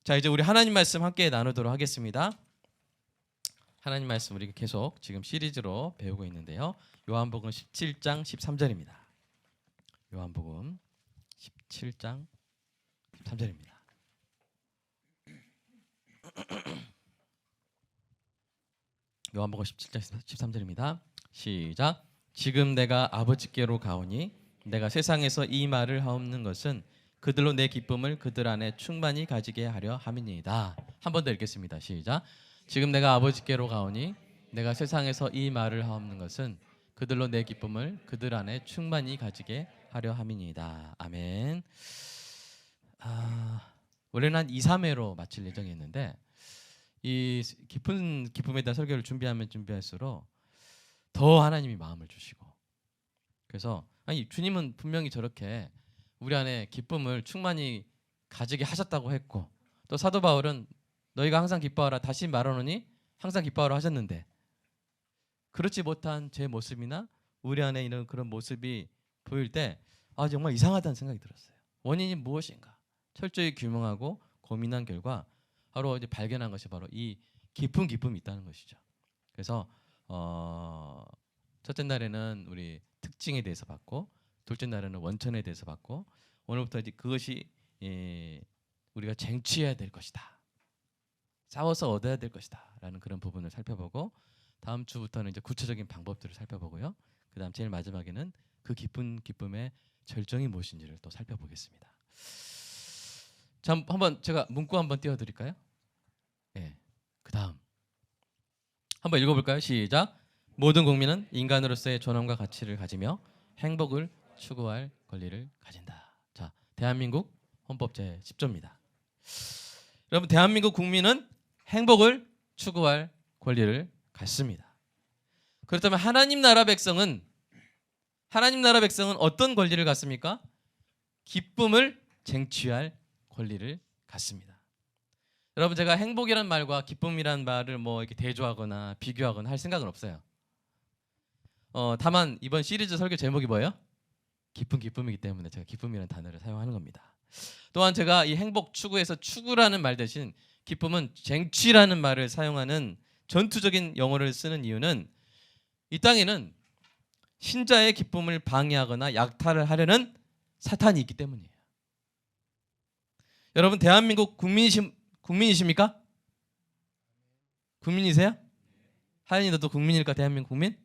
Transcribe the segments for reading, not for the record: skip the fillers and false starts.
자, 이제 우리 하나님 말씀 함께 나누도록 하겠습니다. 하나님 말씀 우리 계속 지금 시리즈로 배우고 있는데요. 요한복음 17장 13절입니다. 요한복음 17장 13절입니다. 요한복음 17장 13절입니다. 시작. 지금 내가 아버지께로 가오니 내가 세상에서 이 말을 하옵는 것은 그들로 내 기쁨을 그들 안에 충만히 가지게 하려 함이니이다. 한 번 더 읽겠습니다. 시작. 지금 내가 아버지께로 가오니 내가 세상에서 이 말을 하옵는 것은 그들로 내 기쁨을 그들 안에 충만히 가지게 하려 함이니이다. 아멘. 원래는 한 2, 3회로 마칠 예정이었는데 이 깊은 기쁨에 대한 설교를 준비하면 준비할수록 더 하나님이 마음을 주시고, 그래서 아니 주님은 분명히 저렇게 우리 안에 기쁨을 충만히 가지게 하셨다고 했고, 또 사도 바울은 너희가 항상 기뻐하라 다시 말하노니 항상 기뻐하라 하셨는데, 그렇지 못한 제 모습이나 우리 안에 있는 그런 모습이 보일 때 정말 이상하다는 생각이 들었어요. 원인이 무엇인가 철저히 규명하고 고민한 결과 바로 이제 발견한 것이 바로 이 깊은 기쁨이 있다는 것이죠. 그래서 첫째 날에는 우리 특징에 대해서 봤고, 둘째 날에는 원천에 대해서 봤고, 오늘부터 이제 그것이 우리가 쟁취해야 될 것이다, 싸워서 얻어야 될 것이다라는 그런 부분을 살펴보고, 다음 주부터는 이제 구체적인 방법들을 살펴보고요. 그다음 제일 마지막에는 그 깊은 기쁨의 절정이 무엇인지를 또 살펴보겠습니다. 자, 한번 제가 문구 한번 띄워드릴까요? 네. 그다음 한번 읽어볼까요? 시작. 모든 국민은 인간으로서의 존엄과 가치를 가지며 행복을 추구할 권리를 가진다. 자, 대한민국 헌법 제10조입니다. 여러분, 대한민국 국민은 행복을 추구할 권리를 갖습니다. 그렇다면 하나님 나라 백성은 어떤 권리를 갖습니까? 기쁨을 쟁취할 권리를 갖습니다. 여러분, 제가 행복이란 말과 기쁨이란 말을 뭐 이렇게 대조하거나 비교하거나 할 생각은 없어요. 다만 이번 시리즈 설교 제목이 뭐예요? 깊은 기쁨이기 때문에 제가 기쁨이라는 단어를 사용하는 겁니다. 또한 제가 이 행복 추구에서 추구라는 말 대신 기쁨은 쟁취라는 말을 사용하는 전투적인 용어를 쓰는 이유는 이 땅에는 신자의 기쁨을 방해하거나 약탈을 하려는 사탄이 있기 때문이에요. 여러분, 대한민국 국민이십니까? 국민이세요? 하연이 너도 국민일까? 대한민국 국민?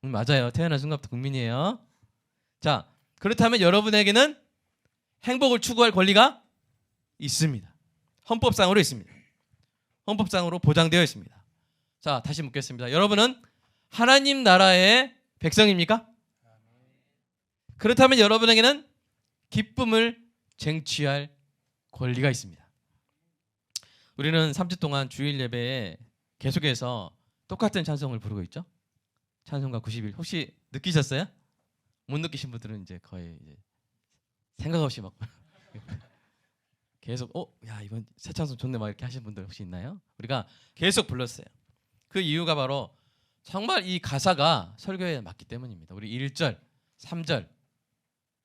맞아요. 태어난 순간부터 국민이에요. 자, 그렇다면 여러분에게는 행복을 추구할 권리가 있습니다. 헌법상으로 있습니다. 헌법상으로 보장되어 있습니다. 자, 다시 묻겠습니다. 여러분은 하나님 나라의 백성입니까? 그렇다면 여러분에게는 기쁨을 쟁취할 권리가 있습니다. 우리는 3주 동안 주일 예배에 계속해서 똑같은 찬송을 부르고 있죠. 찬송가 91. 혹시 느끼셨어요? 못 느끼신 분들은 이제 거의 이제 생각 없이 막 계속 야 이번 새 찬송 좋네 막 이렇게 하시는 분들 혹시 있나요? 우리가 계속 불렀어요. 그 이유가 바로 정말 이 가사가 설교에 맞기 때문입니다. 우리 1절, 3절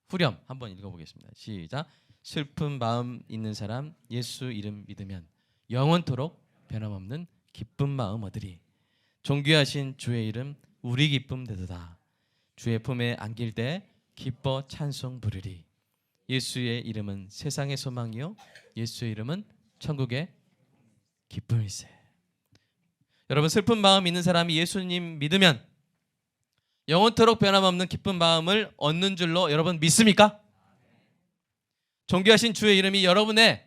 후렴 한번 읽어보겠습니다. 시작. 슬픈 마음 있는 사람 예수 이름 믿으면 영원토록 변함없는 기쁜 마음 얻으리. 존귀하신 주의 이름 우리 기쁨 되도다. 주의 품에 안길 때 기뻐 찬송 부르리. 예수의 이름은 세상의 소망이요 예수의 이름은 천국의 기쁨일세. 여러분, 슬픈 마음 있는 사람이 예수님 믿으면 영원토록 변함없는 기쁜 마음을 얻는 줄로 여러분 믿습니까? 존귀하신 주의 이름이 여러분의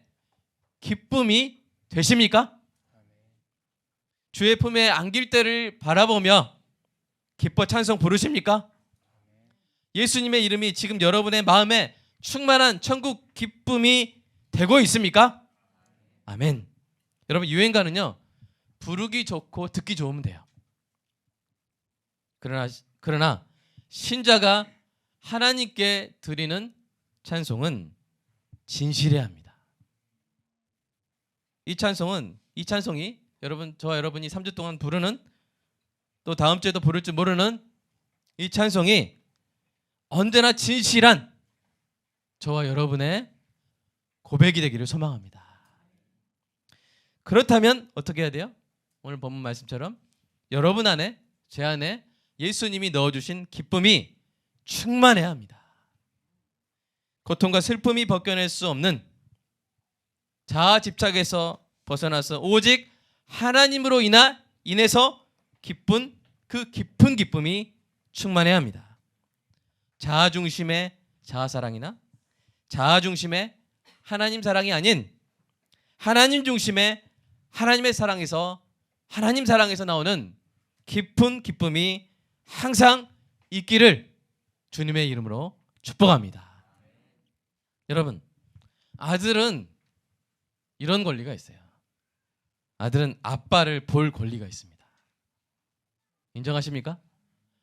기쁨이 되십니까? 주의 품에 안길 때를 바라보며 기뻐 찬송 부르십니까? 예수님의 이름이 지금 여러분의 마음에 충만한 천국 기쁨이 되고 있습니까? 아멘. 여러분, 유행가는요 부르기 좋고 듣기 좋으면 돼요. 그러나 신자가 하나님께 드리는 찬송은 진실해야 합니다. 이 찬송이 저와 여러분이 3주 동안 부르는, 또 다음 주에도 부를지 모르는 이 찬송이 언제나 진실한 저와 여러분의 고백이 되기를 소망합니다. 그렇다면 어떻게 해야 돼요? 오늘 본문 말씀처럼 여러분 안에, 제 안에 예수님이 넣어주신 기쁨이 충만해야 합니다. 고통과 슬픔이 벗겨낼 수 없는 자아 집착에서 벗어나서 오직 하나님으로 인해서 기쁜 그 깊은 기쁨이 충만해야 합니다. 자아 중심의 자아 사랑이나 자아 중심의 하나님 사랑이 아닌 하나님 중심의 하나님의 사랑에서 하나님 사랑에서 나오는 깊은 기쁨이 항상 있기를 주님의 이름으로 축복합니다. 여러분, 아들은 이런 권리가 있어요. 아들은 아빠를 볼 권리가 있습니다. 인정하십니까?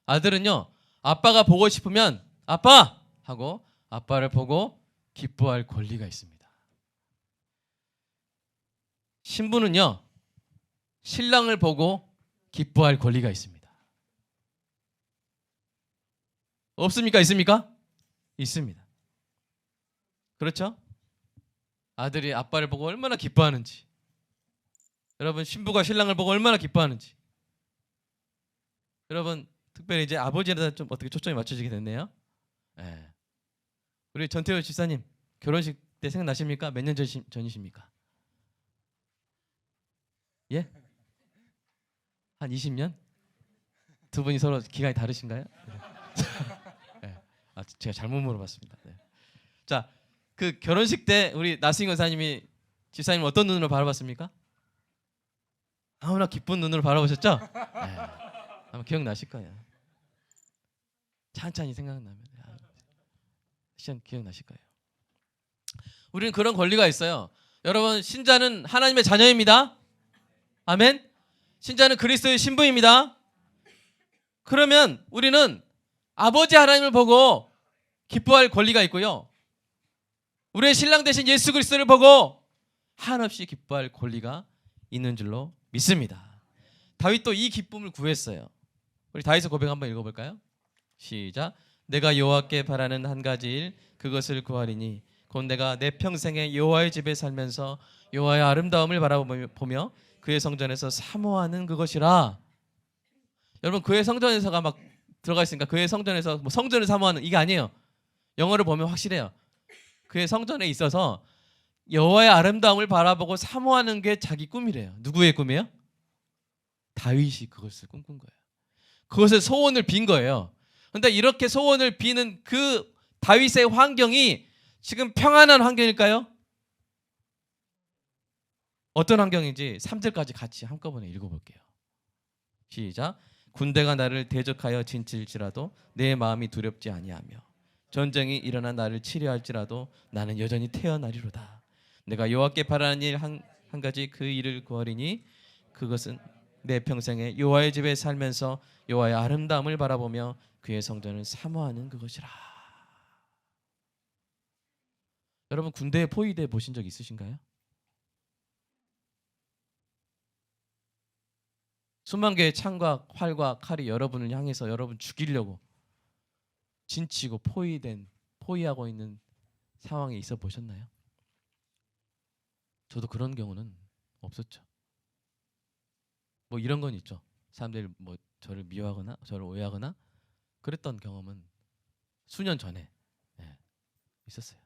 아들은요, 아빠가 보고 싶으면 아빠! 하고 아빠를 보고 기뻐할 권리가 있습니다. 신부는요, 신랑을 보고 기뻐할 권리가 있습니다. 없습니까? 있습니까? 있습니다. 그렇죠? 아들이 아빠를 보고 얼마나 기뻐하는지, 여러분 신부가 신랑을 보고 얼마나 기뻐하는지, 여러분 특별히 이제 아버지에 대해서 좀 어떻게 초점이 맞춰지게 됐네요. 네. 우리 전태호 집사님 결혼식 때 생각나십니까? 몇 년 전이십니까? 예? 한 20년? 두 분이 서로 기간이 다르신가요? 네. 아, 제가 잘못 물어봤습니다. 네. 자, 그 결혼식 때 우리 나승희 권사님이 집사님 어떤 눈으로 바라봤습니까? 아무나 기쁜 눈으로 바라보셨죠? 네. 아마 기억나실 거예요. 찬찬히 생각나면 시간 기억나실 거예요. 우리는 그런 권리가 있어요. 여러분, 신자는 하나님의 자녀입니다. 아멘. 신자는 그리스도의 신부입니다. 그러면 우리는 아버지 하나님을 보고 기뻐할 권리가 있고요, 우리의 신랑 되신 예수 그리스도를 보고 한없이 기뻐할 권리가 있는 줄로 믿습니다. 다윗도 이 기쁨을 구했어요. 우리 다윗의 고백 한번 읽어볼까요? 시작. 내가 여호와께 바라는 한 가지 일 그것을 구하리니 곧 내가 내 평생에 여호와의 집에 살면서 여호와의 아름다움을 바라보며 그의 성전에서 사모하는 그것이라. 여러분, 그의 성전에서가 막 들어가 있으니까 그의 성전에서 뭐 성전을 사모하는 이게 아니에요. 영어를 보면 확실해요. 그의 성전에 있어서 여호와의 아름다움을 바라보고 사모하는 게 자기 꿈이래요. 누구의 꿈이에요? 다윗이 그것을 꿈꾼 거예요. 그것을 소원을 빈 거예요. 그런데 이렇게 소원을 비는 그 다윗의 환경이 지금 평안한 환경일까요? 어떤 환경인지 3절까지 같이 한꺼번에 읽어볼게요. 시작. 군대가 나를 대적하여 진칠지라도 내 마음이 두렵지 아니하며 전쟁이 일어나 나를 치려할지라도 나는 여전히 태어나리로다. 내가 여호와께 바라는 일 한 가지 그 일을 구하리니 그것은 내 평생에 여호와의 집에 살면서 여호와의 아름다움을 바라보며 그의 성전을 사모하는 그것이라. 여러분, 군대에 포위돼 보신 적 있으신가요? 수만 개의 창과 활과 칼이 여러분을 향해서 여러분 죽이려고 진치고 포위하고 있는 상황에 있어 보셨나요? 저도 그런 경우는 없었죠. 뭐 이런 건 있죠. 사람들이 뭐 저를 미워하거나 저를 오해하거나 그랬던 경험은 수년 전에 있었어요.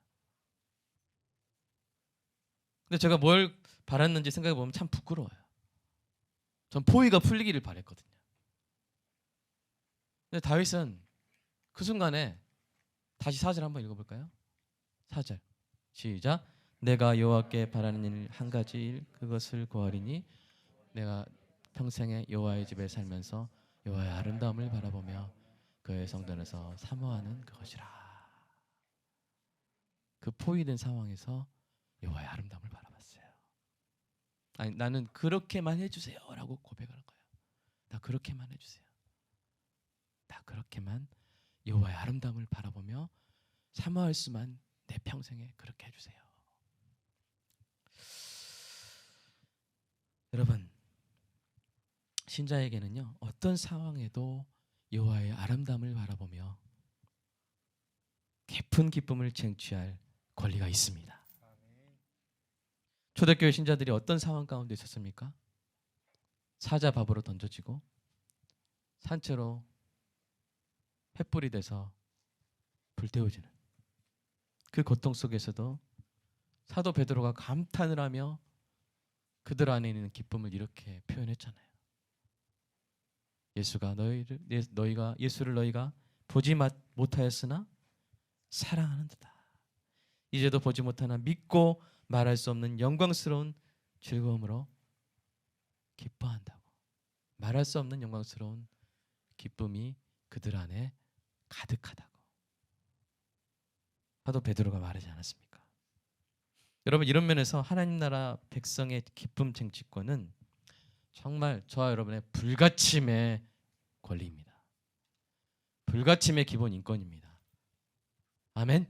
근데 제가 뭘 바랐는지 생각해 보면 참 부끄러워요. 전 포위가 풀리기를 바랬거든요. 근데 다윗은 그 순간에 다시 4절 한번 읽어볼까요? 4절 시작. 내가 여호와께 바라는 일 한 가지 일 그것을 구하리니 내가 평생에 여호와의 집에 살면서 여호와의 아름다움을 바라보며 그의 성전에서 사모하는 그것이라. 그 포위된 상황에서 여호와의 아름다움을 바라봤어요. 아니, 나는 그렇게만 해주세요 라고 고백하는 거예요. 나 그렇게만 해주세요. 나 그렇게만 여호와의 아름다움을 바라보며 사모할 수만 내 평생에 그렇게 해주세요. 여러분, 신자에게는요 어떤 상황에도 여호와의 아름다움을 바라보며 깊은 기쁨을 쟁취할 권리가 있습니다. 초대교회 신자들이 어떤 상황 가운데 있었습니까? 사자밥으로 던져지고 산채로 횃불이 돼서 불태워지는 그 고통 속에서도 사도 베드로가 감탄을 하며 그들 안에 있는 기쁨을 이렇게 표현했잖아요. 예수를 너희가 보지 못하였으나 사랑하는도다. 이제도 보지 못하나 믿고 말할 수 없는 영광스러운 즐거움으로 기뻐한다고. 말할 수 없는 영광스러운 기쁨이 그들 안에 가득하다고 사도 베드로가 말하지 않았습니까? 여러분, 이런 면에서 하나님 나라 백성의 기쁨 쟁취권은 정말 저와 여러분의 불가침의 권리입니다. 불가침의 기본 인권입니다. 아멘?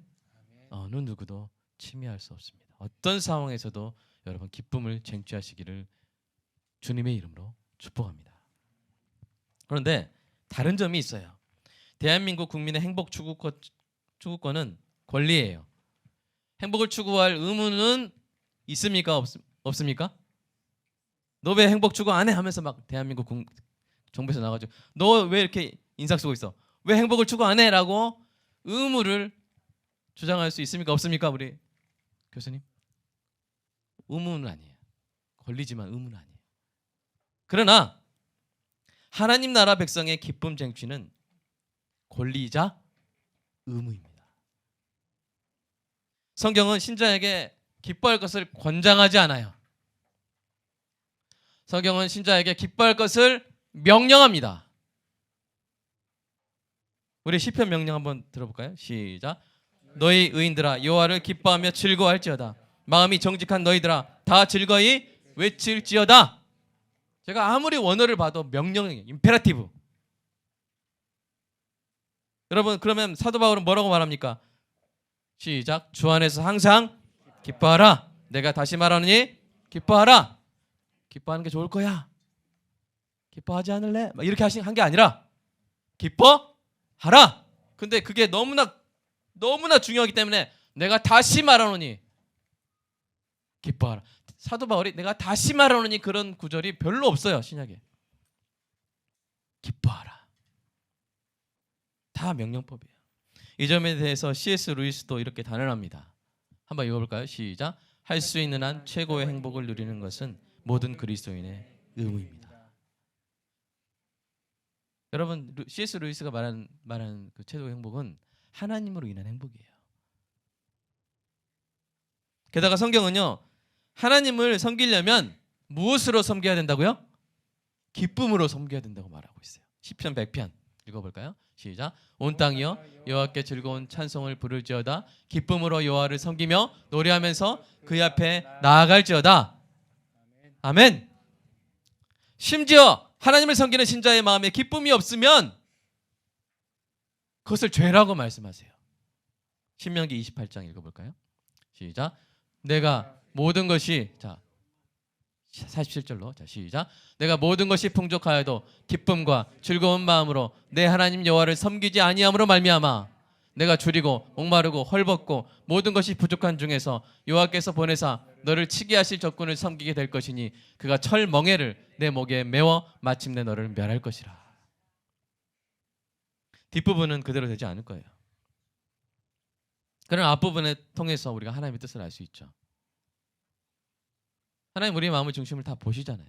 어느 누구도 침해할 수 없습니다. 어떤 상황에서도 여러분 기쁨을 쟁취하시기를 주님의 이름으로 축복합니다. 그런데 다른 점이 있어요. 대한민국 국민의 행복 추구권은 권리예요. 행복을 추구할 의무는 있습니까? 없습니까? 너 왜 행복 추구 안 해? 하면서 막 대한민국 정부에서 나가지고 너 왜 이렇게 인상 쓰고 있어? 왜 행복을 추구 안 해? 라고 의무를 주장할 수 있습니까? 없습니까? 우리 교수님? 의무는 아니에요. 권리지만 의무는 아니에요. 그러나 하나님 나라 백성의 기쁨 쟁취는 권리이자 의무입니다. 성경은 신자에게 기뻐할 것을 권장하지 않아요. 성경은 신자에게 기뻐할 것을 명령합니다. 우리 시편 명령 한번 들어볼까요? 시작. 너희 의인들아 여호와를 기뻐하며 즐거워할지어다. 마음이 정직한 너희들아 다 즐거이 외칠지어다. 제가 아무리 원어를 봐도 명령이에요. 임페라티브. 여러분, 그러면 사도 바울은 뭐라고 말합니까? 시작. 주 안에서 항상 기뻐하라. 내가 다시 말하노니 기뻐하라. 기뻐하는 게 좋을 거야. 기뻐하지 않을래? 막 이렇게 한 게 아니라 기뻐하라. 근데 그게 너무나 중요하기 때문에 내가 다시 말하노니 기뻐하라. 사도 바울이 내가 다시 말하노니 그런 구절이 별로 없어요. 신약에. 기뻐하라. 다 명령법이에요. 이 점에 대해서 C.S. 루이스도 이렇게 단언합니다. 한번 읽어볼까요? 시작. 할 수 있는 한 최고의 행복을 누리는 것은 모든 그리스도인의 의무입니다. 여러분, C.S. 루이스가 말하는 그 최고의 행복은 하나님으로 인한 행복이에요. 게다가 성경은요, 하나님을 섬기려면 무엇으로 섬겨야 된다고요? 기쁨으로 섬겨야 된다고 말하고 있어요. 시편 100편 읽어볼까요? 시작. 온 땅이여 여호와께 즐거운 찬송을 부를지어다. 기쁨으로 여호와를 섬기며 노래하면서 그의 앞에 나아갈지어다. 아멘. 심지어 하나님을 섬기는 신자의 마음에 기쁨이 없으면 그것을 죄라고 말씀하세요. 신명기 28장 읽어볼까요? 시작. 내가 모든 것이 47절로 시작. 내가 모든 것이 풍족하여도 기쁨과 즐거운 마음으로 내 하나님 여호와를 섬기지 아니함으로 말미암아 내가 줄이고 목마르고 헐벗고 모든 것이 부족한 중에서 여호와께서 보내사 너를 치게 하실 적군을 섬기게 될 것이니 그가 철 멍에를 내 목에 메워 마침내 너를 멸할 것이라. 뒷부분은 그대로 되지 않을 거예요. 그런 앞부분을 통해서 우리가 하나님의 뜻을 알 수 있죠. 하나님 우리의 마음의 중심을 다 보시잖아요.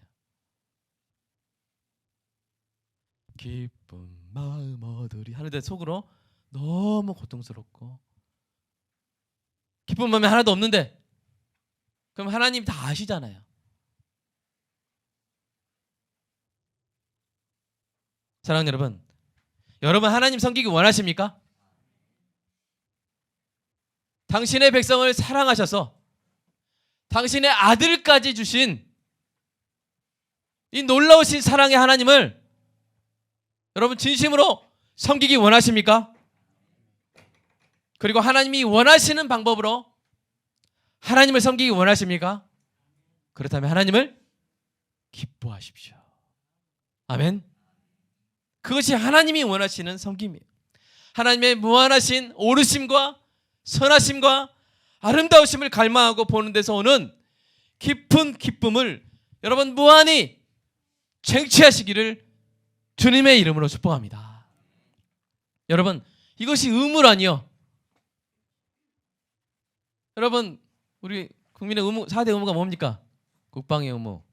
기쁜 마음 얻으리 하는데 속으로 너무 고통스럽고 기쁜 마음이 하나도 없는데 그럼 하나님 다 아시잖아요. 사랑하는 여러분 하나님 섬기기 원하십니까? 당신의 백성을 사랑하셔서 당신의 아들까지 주신 이 놀라우신 사랑의 하나님을 여러분 진심으로 섬기기 원하십니까? 그리고 하나님이 원하시는 방법으로 하나님을 섬기기 원하십니까? 그렇다면 하나님을 기뻐하십시오. 아멘. 그것이 하나님이 원하시는 섬김이에요. 하나님의 무한하신 오르심과 선하심과 아름다우심을 갈망하고 보는 데서 오는 깊은 기쁨을 여러분 무한히 쟁취하시기를 주님의 이름으로 축복합니다. 여러분, 이것이 의무라니요. 여러분, 우리 국민의 의무, 4대 의무가 뭡니까? 국방의 의무,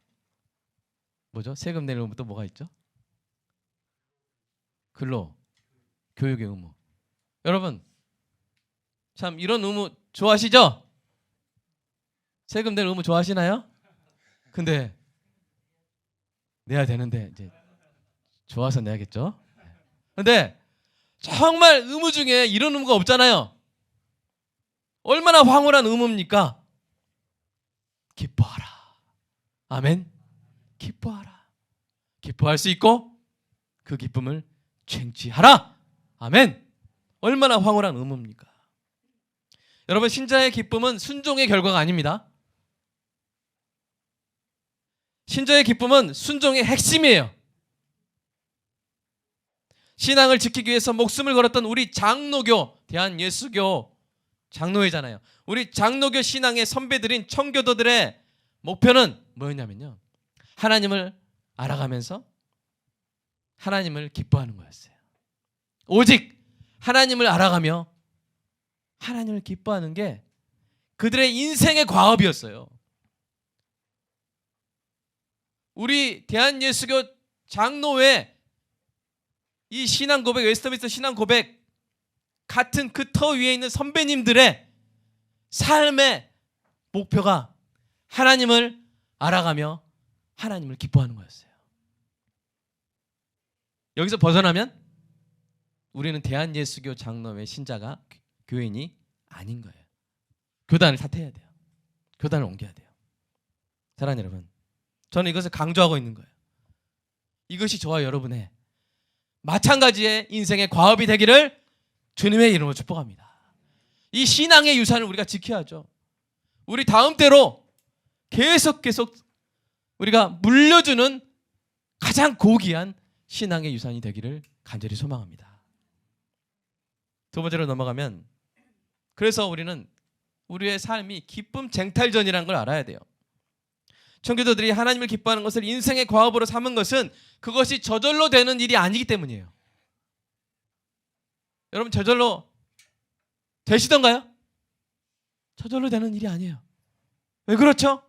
뭐죠? 세금 낼 의무, 또 뭐가 있죠? 근로, 교육의 의무. 여러분, 참 이런 의무 좋아하시죠? 세금 낼 의무 좋아하시나요? 근데 내야 되는데 이제 좋아서 내야겠죠? 근데 정말 의무 중에 이런 의무가 없잖아요. 얼마나 황홀한 의무입니까? 기뻐하라. 아멘. 기뻐하라. 기뻐할 수 있고 그 기쁨을 쟁취하라. 아멘. 얼마나 황홀한 의무입니까? 여러분, 신자의 기쁨은 순종의 결과가 아닙니다. 신자의 기쁨은 순종의 핵심이에요. 신앙을 지키기 위해서 목숨을 걸었던 우리 장로교, 대한예수교 장로회잖아요. 우리 장로교 신앙의 선배들인 청교도들의 목표는 뭐였냐면요, 하나님을 알아가면서 하나님을 기뻐하는 거였어요. 오직 하나님을 알아가며 하나님을 기뻐하는 게 그들의 인생의 과업이었어요. 우리 대한예수교 장로회 이 신앙 고백, 웨스터민스터 신앙 고백 같은 그 터 위에 있는 선배님들의 삶의 목표가 하나님을 알아가며 하나님을 기뻐하는 거였어요. 여기서 벗어나면 우리는 대한예수교 장로회 신자가 교인이 아닌 거예요. 교단을 사퇴해야 돼요. 교단을 옮겨야 돼요. 사랑하는 여러분, 저는 이것을 강조하고 있는 거예요. 이것이 저와 여러분의 마찬가지의 인생의 과업이 되기를 주님의 이름으로 축복합니다. 이 신앙의 유산을 우리가 지켜야죠. 우리 다음 때로 계속 우리가 물려주는 가장 고귀한 신앙의 유산이 되기를 간절히 소망합니다. 두 번째로 넘어가면, 그래서 우리는 우리의 삶이 기쁨 쟁탈전이라는 걸 알아야 돼요. 청교도들이 하나님을 기뻐하는 것을 인생의 과업으로 삼은 것은 그것이 저절로 되는 일이 아니기 때문이에요. 여러분, 저절로 되시던가요? 저절로 되는 일이 아니에요. 왜 그렇죠?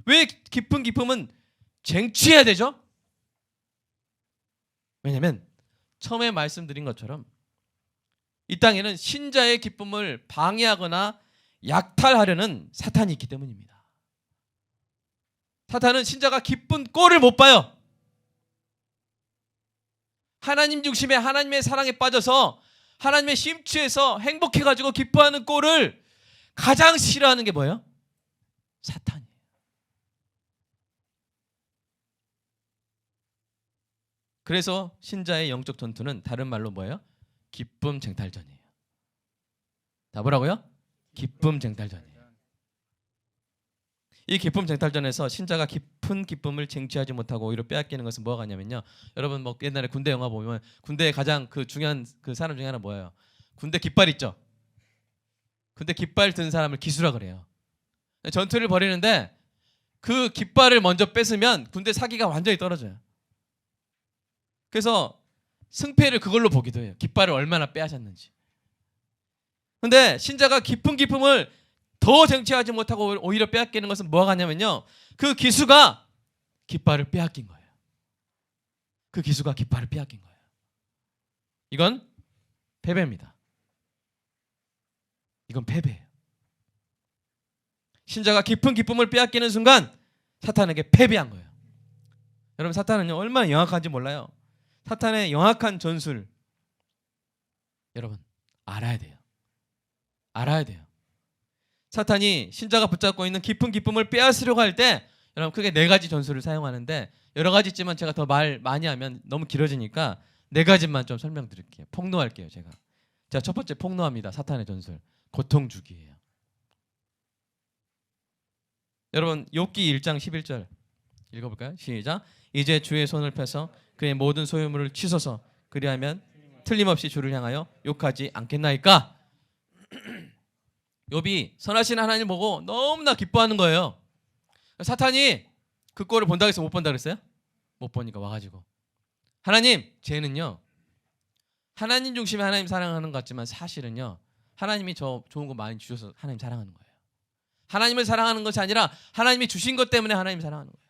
왜 깊은 기쁨은 쟁취해야 되죠? 왜냐하면 처음에 말씀드린 것처럼 이 땅에는 신자의 기쁨을 방해하거나 약탈하려는 사탄이 있기 때문입니다. 사탄은 신자가 기쁜 꼴을 못 봐요. 하나님 중심의 하나님의 사랑에 빠져서 하나님의 심취해서 행복해가지고 기뻐하는 꼴을 가장 싫어하는 게 뭐예요? 사탄이에요. 그래서 신자의 영적 전투는 다른 말로 뭐예요? 기쁨 쟁탈전이에요. 다 뭐라고요? 기쁨 쟁탈전이에요. 이 기쁨 쟁탈전에서 신자가 깊은 기쁨을 쟁취하지 못하고 오히려 빼앗기는 것은 뭐가 같냐면요, 여러분 뭐 옛날에 군대 영화 보면 군대의 가장 그 중요한 그 사람 중에 하나 뭐예요? 군대 깃발 있죠? 군대 깃발 든 사람을 기수라 그래요. 전투를 벌이는데 그 깃발을 먼저 뺏으면 군대 사기가 완전히 떨어져요. 그래서 승패를 그걸로 보기도 해요. 깃발을 얼마나 빼앗았는지. 근데 신자가 깊은 기쁨을 더 쟁취하지 못하고 오히려 빼앗기는 것은 뭐가 같냐면요, 그 기수가 깃발을 빼앗긴 거예요. 그 기수가 깃발을 빼앗긴 거예요. 이건 패배입니다. 이건 패배예요. 신자가 깊은 기쁨을 빼앗기는 순간 사탄에게 패배한 거예요. 여러분, 사탄은요 얼마나 영악한지 몰라요. 사탄의 영악한 전술 여러분 알아야 돼요. 알아야 돼요. 사탄이 신자가 붙잡고 있는 깊은 기쁨을 빼앗으려고 할 때 여러분 크게 네 가지 전술을 사용하는데, 여러 가지 있지만 제가 더 말 많이 하면 너무 길어지니까 네 가지만 좀 설명드릴게요. 폭로할게요. 제가 첫 번째 폭로합니다. 사탄의 전술, 고통 주기예요. 여러분 욥기 1장 11절 읽어볼까요? 시작. 이제 주의 손을 펴서 그의 모든 소유물을 치소서, 그리하면 틀림없이 주를 향하여 욕하지 않겠나이까. 욥이 선하신 하나님 보고 너무나 기뻐하는 거예요. 사탄이 그 꼴을 본다고 해서 못 본다 그랬어요? 못 보니까 와가지고 하나님, 쟤는요 하나님 중심에 하나님 사랑하는 것 같지만 사실은요 하나님이 저 좋은 거 많이 주셔서 하나님 사랑하는 거예요. 하나님을 사랑하는 것이 아니라 하나님이 주신 것 때문에 하나님 사랑하는 거예요.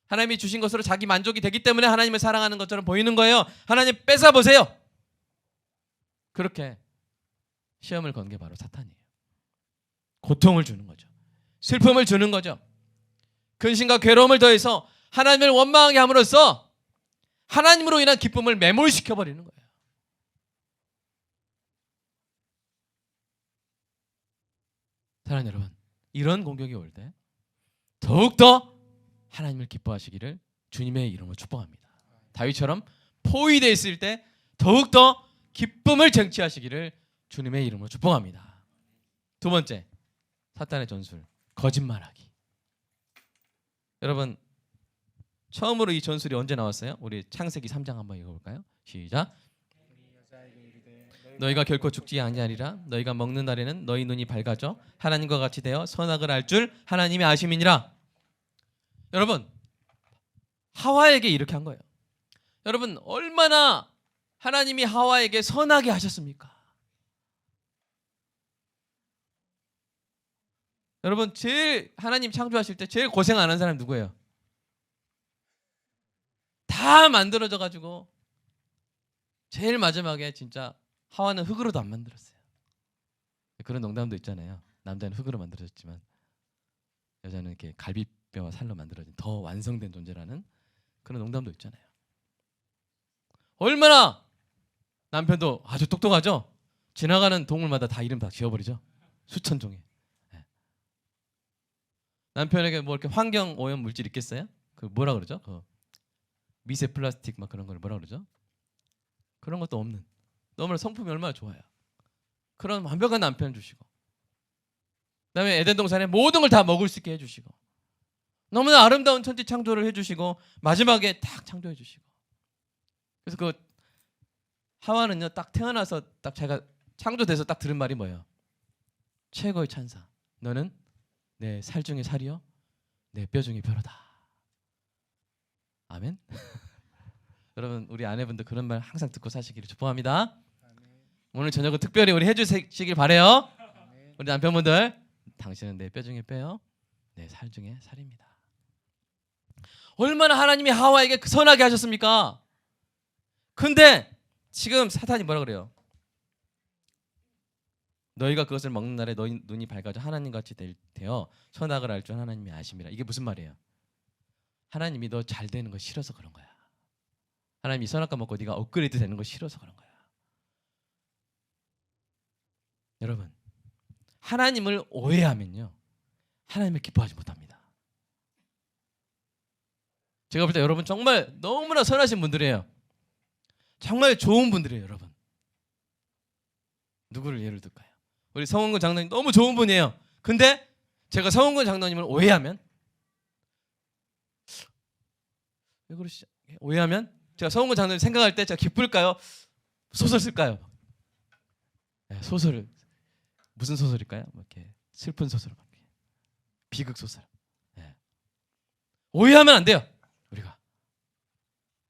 하나님이 주신 것으로 자기 만족이 되기 때문에 하나님을 사랑하는 것처럼 보이는 거예요. 하나님 뺏어보세요. 그렇게 시험을 건 게 바로 사탄이에요. 고통을 주는 거죠. 슬픔을 주는 거죠. 근심과 괴로움을 더해서 하나님을 원망하게 함으로써 하나님으로 인한 기쁨을 매몰시켜버리는 거예요. 사랑하는 여러분, 이런 공격이 올 때 더욱더 하나님을 기뻐하시기를 주님의 이름으로 축복합니다. 다윗처럼 포위되어 있을 때 더욱더 기쁨을 쟁취하시기를 주님의 이름으로 축복합니다. 두 번째, 사탄의 전술, 거짓말하기. 여러분, 처음으로 이 전술이 언제 나왔어요? 우리 창세기 3장 한번 읽어볼까요? 시작. 너희가 결코 죽지 아니하리라. 너희가 먹는 날에는 너희 눈이 밝아져 하나님과 같이 되어 선악을 알 줄 하나님이 아심이니라. 여러분, 하와에게 이렇게 한 거예요. 여러분, 얼마나 하나님이 하와에게 선하게 하셨습니까? 여러분, 제일 하나님 창조하실 때 제일 고생 안 한 사람이 누구예요? 다 만들어져 가지고 제일 마지막에 진짜 하와는 흙으로도 안 만들었어요. 그런 농담도 있잖아요. 남자는 흙으로 만들어졌지만 여자는 이렇게 갈비뼈와 살로 만들어진 더 완성된 존재라는 그런 농담도 있잖아요. 얼마나 남편도 아주 똑똑하죠. 지나가는 동물마다 다 이름 다 지어버리죠. 수천 종의. 남편에게 뭐 이렇게 환경 오염 물질 있겠어요? 그 뭐라 그러죠? 그 미세 플라스틱 막 그런 걸 뭐라 그러죠? 그런 것도 없는. 너무나 성품이 얼마나 좋아요. 그런 완벽한 남편 주시고, 그다음에 에덴 동산에 모든 걸 다 먹을 수 있게 해주시고, 너무나 아름다운 천지 창조를 해주시고, 마지막에 딱 창조해 주시고. 그래서 그 하와는요 딱 태어나서 딱 제가 창조돼서 딱 들은 말이 뭐예요? 최고의 찬사. 너는 내 살 중에 살이요, 내 뼈 중에 뼈로다. 아멘. 여러분, 우리 아내분도 그런 말 항상 듣고 사시기를 축복합니다. 오늘 저녁은 특별히 우리 해주시길 바래요. 우리 남편분들, 당신은 내 뼈 중에 뼈요, 내 살 중에 살입니다. 얼마나 하나님이 하와에게 선하게 하셨습니까? 근데 지금 사탄이 뭐라 그래요? 너희가 그것을 먹는 날에 너희 눈이 밝아져 하나님같이 되어 선악을 알 줄 하나님이 아심이라. 이게 무슨 말이에요? 하나님이 너 잘 되는 거 싫어서 그런 거야. 하나님이 선악과 먹고 네가 업그레이드 되는 거 싫어서 그런 거야. 여러분, 하나님을 오해하면요 하나님을 기뻐하지 못합니다. 제가 볼 때 여러분 정말 너무나 선하신 분들이에요. 정말 좋은 분들이에요. 여러분, 누구를 예를 들까요? 우리 성원근 장로님 너무 좋은 분이에요. 근데 제가 성원근 장로님을 오해하면, 왜 그러시죠? 오해하면 제가 성원근 장로님 생각할 때 제가 기쁠까요? 소설 쓸까요? 네, 소설을 무슨 소설일까요? 뭐 이렇게 슬픈 소설, 비극 소설. 네. 오해하면 안 돼요.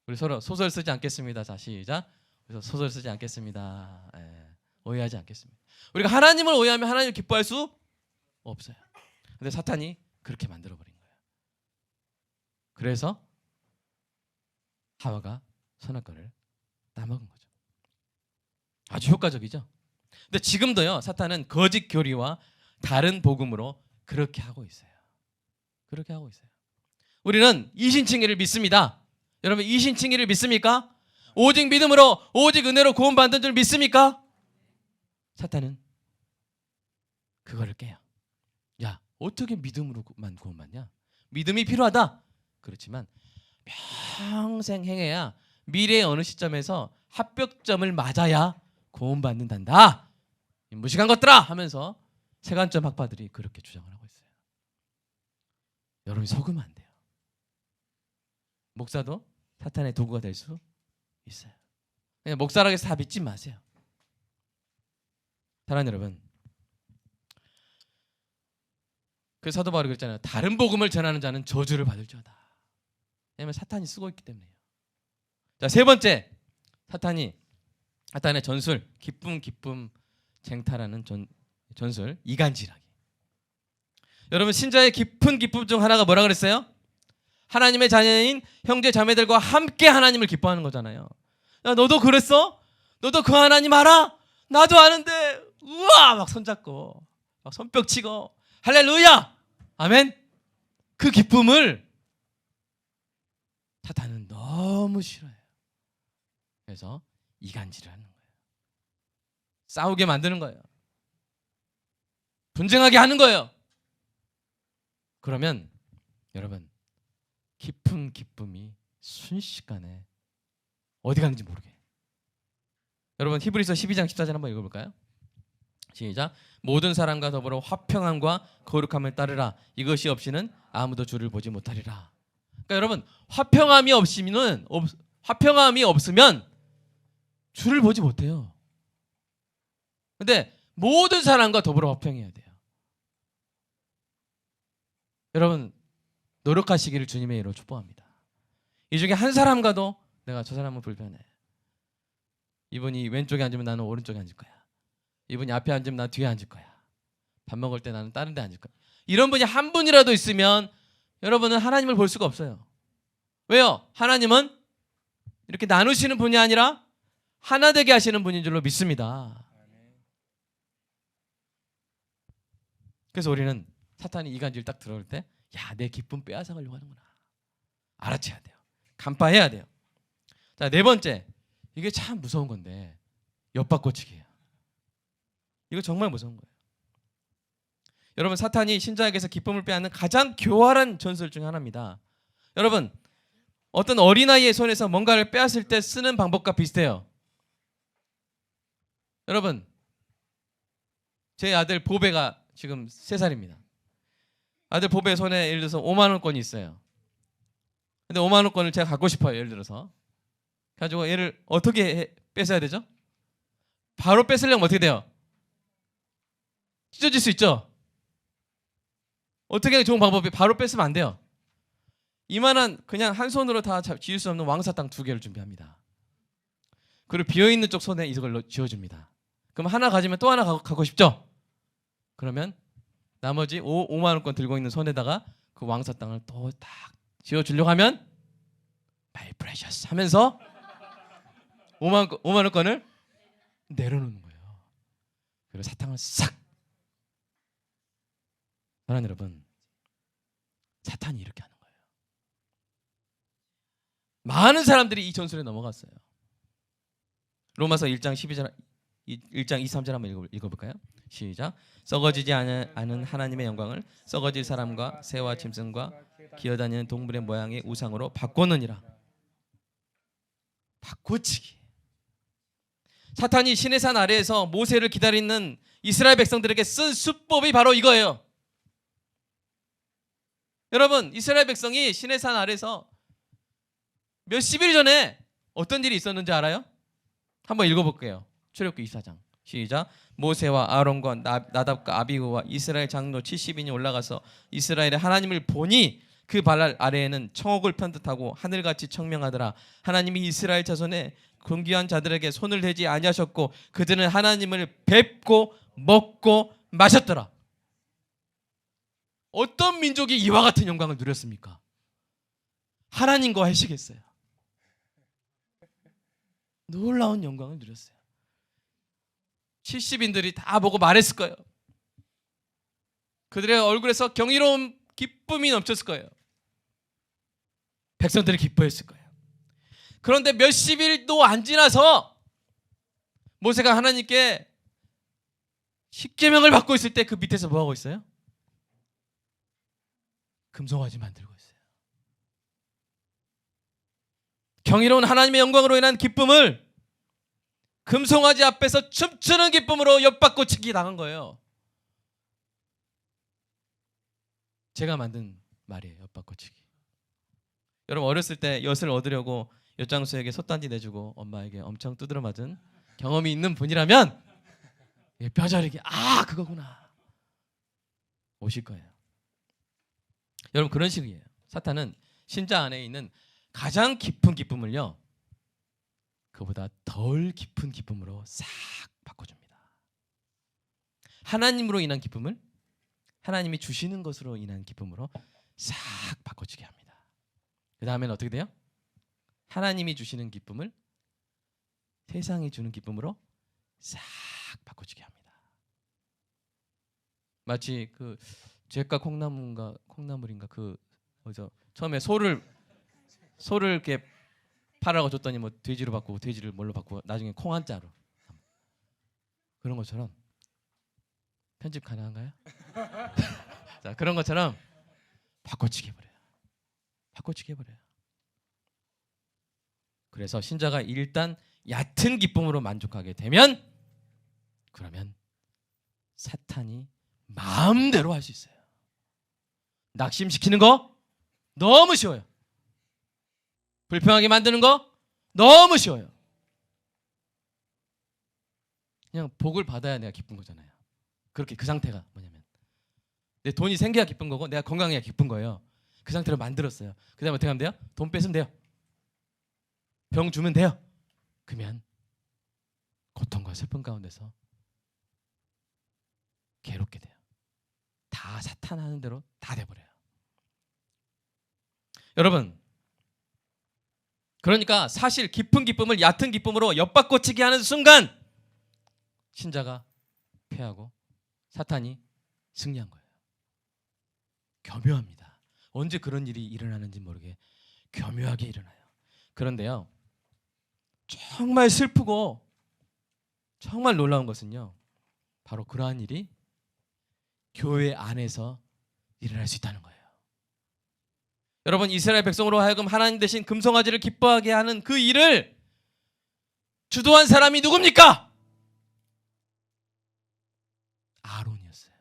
우리 서로 소설 쓰지 않겠습니다. 자, 시작. 그래서 소설 쓰지 않겠습니다. 네. 오해하지 않겠습니다. 우리가 하나님을 오해하면 하나님을 기뻐할 수 없어요. 근데 사탄이 그렇게 만들어버린 거예요. 그래서 하와가 선악과를 따먹은 거죠. 아주 효과적이죠. 근데 지금도요 사탄은 거짓 교리와 다른 복음으로 그렇게 하고 있어요. 그렇게 하고 있어요. 우리는 이신칭의를 믿습니다. 여러분, 이신칭의를 믿습니까? 오직 믿음으로, 오직 은혜로 구원받는 줄 믿습니까? 사탄은 그거를 깨요. 야, 어떻게 믿음으로만 구원받냐? 믿음이 필요하다. 그렇지만 평생 행해야 미래의 어느 시점에서 합격점을 맞아야 구원받는단다. 무식한 것들아 하면서 세간점 학파들이 그렇게 주장을 하고 있어요. 여러분이 속으면 안 돼요. 목사도 사탄의 도구가 될 수 있어요. 그냥 목사라고 해서 다 믿지 마세요. 사랑하는 여러분, 그 사도 바울이 그랬잖아요. 다른 복음을 전하는 자는 저주를 받을지어다. 왜냐하면 사탄이 쓰고 있기 때문에요. 자, 세 번째, 사탄의 전술, 기쁨 쟁탈하는 전술, 이간질하기. 여러분, 신자의 깊은 기쁨 중 하나가 뭐라 그랬어요? 하나님의 자녀인 형제 자매들과 함께 하나님을 기뻐하는 거잖아요. 야, 너도 그랬어? 너도 그 하나님 알아? 나도 아는데 우와 막 손잡고 막 손뼉 치고 할렐루야 아멘. 그 기쁨을 사탄은 너무 싫어해요. 그래서 이간질을 하는 거예요. 싸우게 만드는 거예요. 분쟁하게 하는 거예요. 그러면 여러분, 깊은 기쁨이 순식간에 어디 가는지 모르게. 여러분, 히브리서 12장 14절 한번 읽어볼까요? 시작. 모든 사람과 더불어 화평함과 거룩함을 따르라. 이것이 없이는 아무도 주를 보지 못하리라. 그러니까 여러분, 화평함이 없으면 주를 보지 못해요. 근데 모든 사람과 더불어 화평해야 돼요. 여러분, 노력하시기를 주님의 이름으로 축복합니다. 이 중에 한 사람과도 내가 저 사람은 불편해. 이분이 왼쪽에 앉으면 나는 오른쪽에 앉을 거야. 이분이 앞에 앉으면 나 뒤에 앉을 거야. 밥 먹을 때 나는 다른 데 앉을 거야. 이런 분이 한 분이라도 있으면 여러분은 하나님을 볼 수가 없어요. 왜요? 하나님은 이렇게 나누시는 분이 아니라 하나 되게 하시는 분인 줄로 믿습니다. 그래서 우리는 사탄이 이간질 딱 들어올 때 야, 내 기쁨 빼앗아가려고 하는구나. 알아채야 돼요. 간파해야 돼요. 자, 네 번째, 이게 참 무서운 건데 엿바꿔치기예요. 이거 정말 무서운 거예요. 여러분, 사탄이 신자에게서 기쁨을 빼앗는 가장 교활한 전술 중 하나입니다. 여러분, 어떤 어린아이의 손에서 뭔가를 빼앗을 때 쓰는 방법과 비슷해요. 여러분, 제 아들 보배가 지금 3살입니다. 아들 보배 손에 예를 들어서 5만 원권이 있어요. 근데 5만 원권을 제가 갖고 싶어요. 예를 들어서. 가지고 얘를 어떻게 뺏어야 되죠? 바로 뺏으려면 어떻게 돼요? 찢어질 수 있죠? 어떻게 좋은 방법이 바로 뺏으면 안 돼요. 이만한 그냥 한 손으로 다 쥐을 수 없는 왕사탕 2개를 준비합니다. 그리고 비어있는 쪽 손에 이걸 쥐어줍니다. 그럼 하나 가지면 또 하나 갖고 싶죠? 그러면 나머지 5만 원권 들고 있는 손에다가 그 왕사탕을 또 딱 쥐어주려고 하면 My precious 하면서 5만 원권을 내려놓는 거예요. 그리고 사탕을 싹. 사랑하는 여러분, 사탄이 이렇게 하는 거예요. 많은 사람들이 이 전술에 넘어갔어요. 로마서 1장 12절 1장 2, 3절 한번 읽어볼까요? 시작. 썩어지지 않은 하나님의 영광을 썩어질 사람과 새와 짐승과 기어다니는 동물의 모양의 우상으로 바꾸느니라. 바꿔치기. 사탄이 시내산 아래에서 모세를 기다리는 이스라엘 백성들에게 쓴 수법이 바로 이거예요. 여러분, 이스라엘 백성이 시내산 아래에서 몇십 일 전에 어떤 일이 있었는지 알아요? 한번 읽어볼게요. 출애굽기 24장 시작. 모세와 아론과 나답과 아비후와 이스라엘 장로 70인이 올라가서 이스라엘의 하나님을 보니 그 발 아래에는 청옥을 편듯하고 하늘같이 청명하더라. 하나님이 이스라엘 자손의 존귀한 자들에게 손을 대지 아니하셨고 그들은 하나님을 뵙고 먹고 마셨더라. 어떤 민족이 이와 같은 영광을 누렸습니까? 하나님과 회식했어요. 놀라운 영광을 누렸어요. 70인들이 다 보고 말했을 거예요. 그들의 얼굴에서 경이로운 기쁨이 넘쳤을 거예요. 백성들이 기뻐했을 거예요. 그런데 몇십 일도 안 지나서 모세가 하나님께 십계명을 받고 있을 때 그 밑에서 뭐 하고 있어요? 금송아지 만들고 있어요. 경이로운 하나님의 영광으로 인한 기쁨을 금송아지 앞에서 춤추는 기쁨으로 엿바꿔치기 당한 거예요. 제가 만든 말이에요. 엿바꿔치기. 여러분, 어렸을 때 엿을 얻으려고 엿장수에게 솥단지 내주고 엄마에게 엄청 두드려 맞은 경험이 있는 분이라면 뼈저리게 그거구나 오실 거예요. 여러분 그런 식이에요. 사탄은 신자 안에 있는 가장 깊은 기쁨을요, 그보다 덜 깊은 기쁨으로 싹 바꿔줍니다. 하나님으로 인한 기쁨을 하나님이 주시는 것으로 인한 기쁨으로 싹 바꿔주게 합니다. 그 다음에는 어떻게 돼요? 하나님이 주시는 기쁨을 세상이 주는 기쁨으로 싹 바꿔주게 합니다. 마치 그 잭과 콩나물인가 그 뭐죠? 처음에 소를 이렇게 팔아가 줬더니 뭐 돼지로 바꾸고 돼지를 뭘로 바꾸고 나중에 콩 한자로, 그런 것처럼 편집 가능한가요? 자, 그런 것처럼 바꿔치기 해버려요. 바꿔치기 해버려요. 그래서 신자가 일단 얕은 기쁨으로 만족하게 되면, 그러면 사탄이 마음대로 할 수 있어요. 낙심시키는 거 너무 쉬워요. 불평하게 만드는 거 너무 쉬워요. 그냥 복을 받아야 내가 기쁜 거잖아요. 그렇게 그 상태가 뭐냐면 내 돈이 생겨야 기쁜 거고 내가 건강해야 기쁜 거예요. 그 상태로 만들었어요. 그 다음에 어떻게 하면 돼요? 돈 뺏으면 돼요. 병 주면 돼요. 그러면 고통과 슬픔 가운데서 괴롭게 돼요. 다 사탄 하는 대로 다 돼버려요. 여러분, 그러니까 사실 깊은 기쁨을 얕은 기쁨으로 엿바꿔치기 하는 순간 신자가 패하고 사탄이 승리한 거예요. 교묘합니다. 언제 그런 일이 일어나는지 모르게 교묘하게 일어나요. 그런데요, 정말 슬프고 정말 놀라운 것은요, 바로 그러한 일이 교회 안에서 일어날 수 있다는 거예요. 여러분, 이스라엘 백성으로 하여금 하나님 대신 금송아지를 기뻐하게 하는 그 일을 주도한 사람이 누굽니까? 아론이었어요.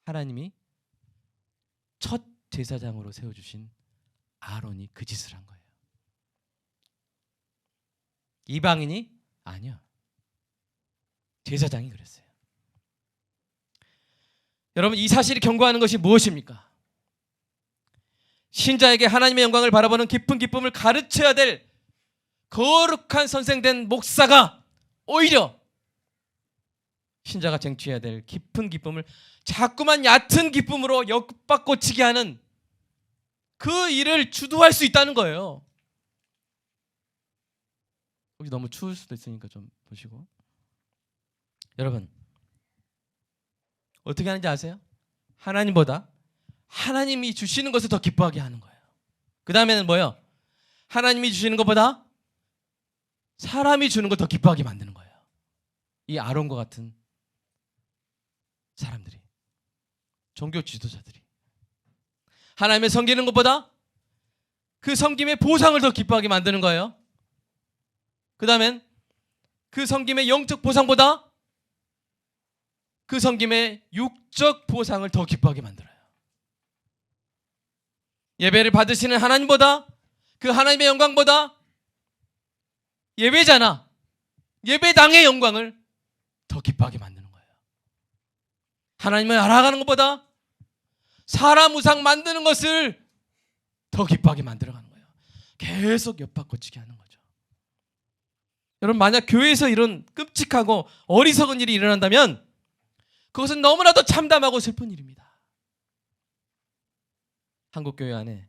하나님이 첫 제사장으로 세워주신 아론이 그 짓을 한 거예요. 이방인이? 아니요. 제사장이 그랬어요. 여러분, 이 사실이 경고하는 것이 무엇입니까? 신자에게 하나님의 영광을 바라보는 깊은 기쁨을 가르쳐야 될 거룩한 선생된 목사가 오히려 신자가 쟁취해야 될 깊은 기쁨을 자꾸만 얕은 기쁨으로 엿바꿔치게 하는 그 일을 주도할 수 있다는 거예요. 혹시 너무 추울 수도 있으니까 좀 보시고. 여러분, 어떻게 하는지 아세요? 하나님보다 하나님이 주시는 것을 더 기뻐하게 하는 거예요. 그 다음에는 뭐예요? 하나님이 주시는 것보다 사람이 주는 것 더 기뻐하게 만드는 거예요. 이 아론과 같은 사람들이, 종교 지도자들이 하나님을 섬기는 것보다 그 섬김의 보상을 더 기뻐하게 만드는 거예요. 그 다음엔 그 섬김의 영적 보상보다 그 섬김의 육적 보상을 더 기뻐하게 만들어요. 예배를 받으시는 하나님보다, 그 하나님의 영광보다 예배자나 예배당의 영광을 더 기뻐하게 만드는 거예요. 하나님을 알아가는 것보다 사람 우상 만드는 것을 더 기뻐하게 만들어가는 거예요. 계속 엿바꿔치기 하는 거죠. 여러분, 만약 교회에서 이런 끔찍하고 어리석은 일이 일어난다면 그것은 너무나도 참담하고 슬픈 일입니다. 한국 교회 안에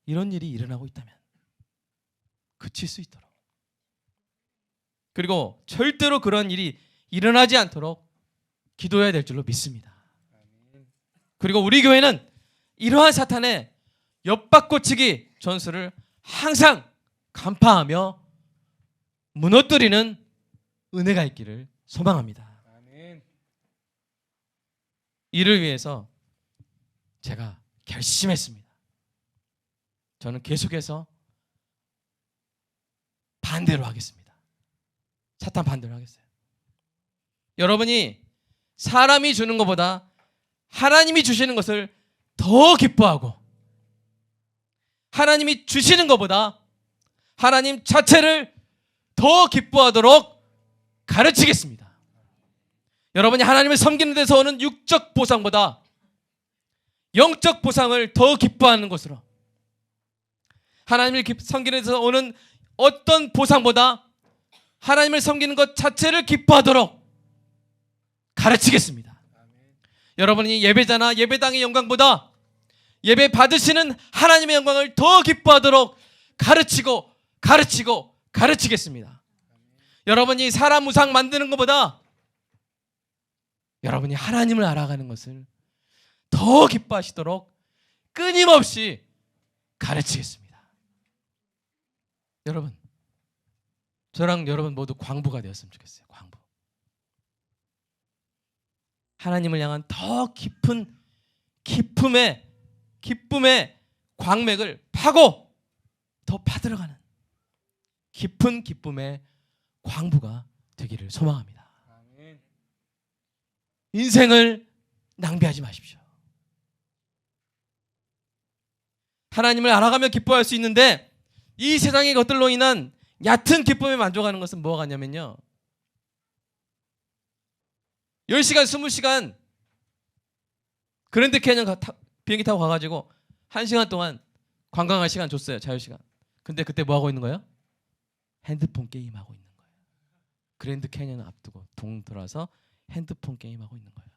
이런 일이 일어나고 있다면 그칠 수 있도록, 그리고 절대로 그런 일이 일어나지 않도록 기도해야 될 줄로 믿습니다. 그리고 우리 교회는 이러한 사탄의 엿바꿔치기 전술을 항상 간파하며 무너뜨리는 은혜가 있기를 소망합니다. 이를 위해서 제가 결심했습니다. 저는 계속해서 반대로 하겠습니다. 사탄 반대로 하겠어요. 여러분이 사람이 주는 것보다 하나님이 주시는 것을 더 기뻐하고 하나님이 주시는 것보다 하나님 자체를 더 기뻐하도록 가르치겠습니다. 여러분이 하나님을 섬기는 데서 오는 육적 보상보다 영적 보상을 더 기뻐하는 것으로, 하나님을 섬기는 데서 오는 어떤 보상보다 하나님을 섬기는 것 자체를 기뻐하도록 가르치겠습니다. 여러분이 예배자나 예배당의 영광보다 예배 받으시는 하나님의 영광을 더 기뻐하도록 가르치겠습니다. 여러분이 사람 우상 만드는 것보다 여러분이 하나님을 알아가는 것을 더 기뻐하시도록 끊임없이 가르치겠습니다. 여러분, 저랑 여러분 모두 광부가 되었으면 좋겠어요. 광부. 하나님을 향한 더 깊은 기쁨의 광맥을 파고 더 파들어가는 깊은 기쁨의 광부가 되기를 소망합니다. 인생을 낭비하지 마십시오. 하나님을 알아가며 기뻐할 수 있는데 이 세상의 것들로 인한 얕은 기쁨에 만족하는 것은 뭐가 같냐면요, 10시간 20시간 그랜드 캐년 비행기 타고 가가지고 1시간 동안 관광할 시간 줬어요. 자유시간. 근데 그때 뭐 하고 있는 거예요? 핸드폰 게임하고 있는 거예요. 그랜드 캐년 앞두고 동 돌아서 핸드폰 게임하고 있는 거예요.